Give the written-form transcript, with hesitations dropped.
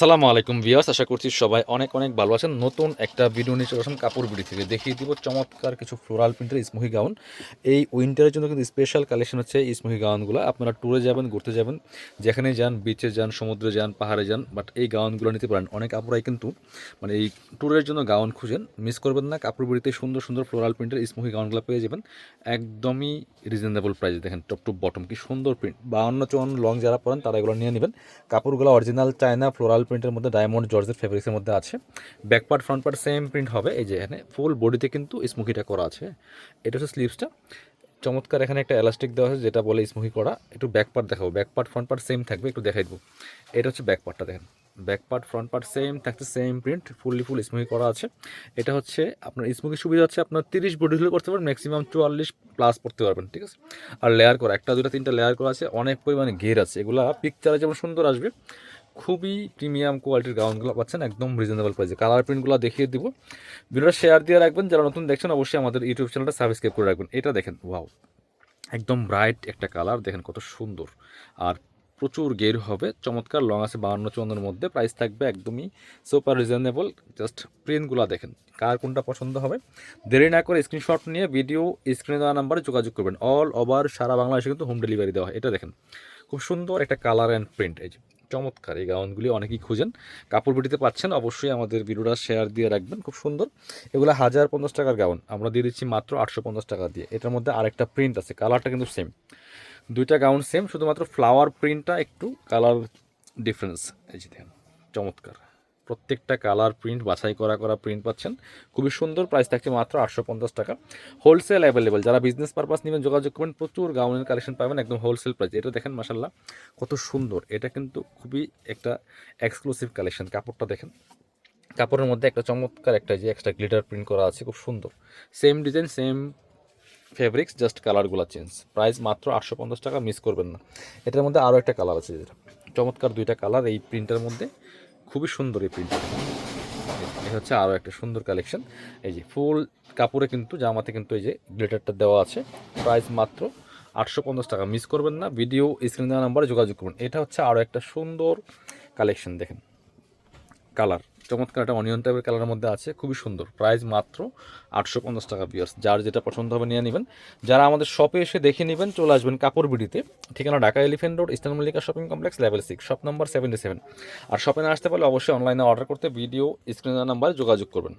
আসসালামু আলাইকুম ভিউয়ার্স, আশা করছি সবাই অনেক অনেক ভালো আছেন। নতুন একটা ভিডিও নিয়ে চলে আসলাম কাপড় বিডি থেকে। দেখিয়ে দিব চমৎকার কিছু ফ্লোরাল প্রিন্টের স্মোকি গাউন। এই উইন্টারের জন্য কিন্তু স্পেশাল কালেকশন হচ্ছে এই স্মোকি গাউনগুলো। আপনারা ট্যুরে যাবেন, ঘুরতে যাবেন, যেখানে যান, বিচে যান, সমুদ্রে যান, পাহাড়ে যান, বাট এই গাউনগুলো নিতে পারেন। অনেক আপুরাই কিন্তু মানে এই ট্যুরের জন্য গাউন খুঁজেন, মিস করবেন না। কাপড় বিডিতে সুন্দর সুন্দর ফ্লোরাল প্রিন্টের স্মোকি গাউনগুলো পেয়ে যাবেন একদমই রিজনেবল প্রাইসে। দেখেন টপ টু বটম কি সুন্দর প্রিন্ট। 52-54 লং যারা পরেন তারা এগুলো নিয়ে নেবেন। কাপড়গুলো অরিজিনাল চায়না ফ্লোরাল প্রিন্টের মধ্যে ডায়মন্ড জর্জেট ফেব্রিক্সের মধ্যে আছে। Back part front part same print হবে। এই যে এখানে ফুল বডিতে কিন্তু স্মোকিটা করা আছে। এটা হচ্ছে স্লিভসটা। চমৎকার এখানে একটা এলাস্টিক দেওয়া আছে যেটা বলে স্মোকি করা। একটু ব্যাক পার্ট দেখাবো। Back part front part same থাকবে, একটু দেখাই দেবো। এটা হচ্ছে ব্যাক পার্টটা, দেখেন back part front part same থাকছে, সেম প্রিন্ট, ফুল স্মোকি করা আছে। এটা হচ্ছে আপনার স্মোকি সুবিধা হচ্ছে আপনার 30 বডি হলে করতে পারবেন, ম্যাক্সিমাম 44 প্লাস পড়তে পারবেন, ঠিক আছে। আর লেয়ার করা, একটা দুটা তিনটা লেয়ার করা আছে, অনেক পরিমাণে ঘের আছে। এগুলা পিকচারে যেমন সুন্দর আসবে, খুবই প্রিমিয়াম কোয়ালিটির গাউনগুলো পাচ্ছেন একদম রিজনেবল প্রাইসে। কালার প্রিন্টগুলো দেখিয়ে দিব। ভিডিওটা শেয়ার দিয়ে রাখবেন। যারা নতুন দেখছেন অবশ্যই আমাদের ইউটিউব চ্যানেলটা সাবস্ক্রাইব করে রাখবেন। এটা দেখেন, ওয়াও, একদম ব্রাইট একটা কালার, দেখেন কত সুন্দর। আর প্রচুর গের হবে, চমৎকার লং আছে 52-54 মধ্যে। প্রাইস থাকবে একদমই সুপার রিজনেবল। জাস্ট প্রিন্টগুলো দেখেন, কার কোনটা পছন্দ হবে। দেরি না করে স্ক্রিনশট নিয়ে ভিডিও স্ক্রিনে দেওয়া নাম্বারে যোগাযোগ করবেন। অল ওভার সারা বাংলাদেশে কিন্তু হোম ডেলিভারি দেওয়া হয়। এটা দেখেন খুব সুন্দর একটা কালার অ্যান্ড প্রিন্ট। এই যে চমৎকার এই গাউনগুলি অনেকেই খুঁজেন, কাপড় বিটিতে পাচ্ছেন। অবশ্যই আমাদের ভিডিওটা শেয়ার দিয়ে রাখবেন। খুব সুন্দর এগুলো 1050 টাকার গাউন আমরা দিয়ে দিচ্ছি মাত্র 850 টাকা দিয়ে। এটার মধ্যে আরেকটা প্রিন্ট আছে, কালারটা কিন্তু সেম, দুইটা গাউন সেম, শুধুমাত্র ফ্লাওয়ার প্রিন্টটা একটু কালার ডিফারেন্স। এই যে দেখেন চমৎকার, প্রত্যেকটা কালার প্রিন্ট বাছাই করা করা প্রিন্ট পাচ্ছেন, খুবই সুন্দর। প্রাইস থাকছে মাত্র 850 টাকা। হোলসেল অ্যাভেলেবেল, যারা বিজনেস পারপাস নেবেন যোগাযোগ করবেন। প্রচুর গাউনের কালেকশন পাবেন একদম হোলসেল প্রাইস। এটা দেখেন মাশাল্লাহ কত সুন্দর। এটা কিন্তু খুবই একটা এক্সক্লুসিভ কালেকশন। কাপড়টা দেখেন, কাপড়ের মধ্যে একটা চমৎকার একটা যে এক্সট্রা গ্লিটার প্রিন্ট করা আছে, খুব সুন্দর। Same design same fabrics, just কালারগুলো চেঞ্জ। প্রাইস মাত্র 850 টাকা, মিস করবেন না। এটার মধ্যে আরও একটা কালার আছে, যেটা চমৎকার দুইটা কালার এই প্রিন্টের মধ্যে, খুবই সুন্দর এই প্রিন্টটা। এটা হচ্ছে আরও একটা সুন্দর কালেকশন। এই যে ফুল কাপড়ে কিন্তু জামাতে কিন্তু এই যে গ্লিটারটা দেওয়া আছে। প্রাইস মাত্র 850 টাকা, মিস করবেন না। ভিডিও স্ক্রিন দেওয়া নাম্বারে যোগাযোগ করুন। এটা হচ্ছে আরও একটা সুন্দর কালেকশন, দেখেন কালার চমৎকার একটা অনিয়ন টাইপের কালারের মধ্যে আছে, খুবই সুন্দর। প্রাইস মাত্র 850 টাকা ভিউয়ার্স। যার যেটা পছন্দ হবে নিয়ে নেবেন। যারা আমাদের শপে এসে দেখে নেবেন চলে আসবেন কাপড় বিডিতে। ঠিকানা Dhaka elephant road, eastern Mallika shopping complex, level 6, shop number 77। আর শপে না আসতে পারলে অবশ্যই অনলাইনে অর্ডার করতে ভিডিও স্ক্রিনের নাম্বারে যোগাযোগ করবেন।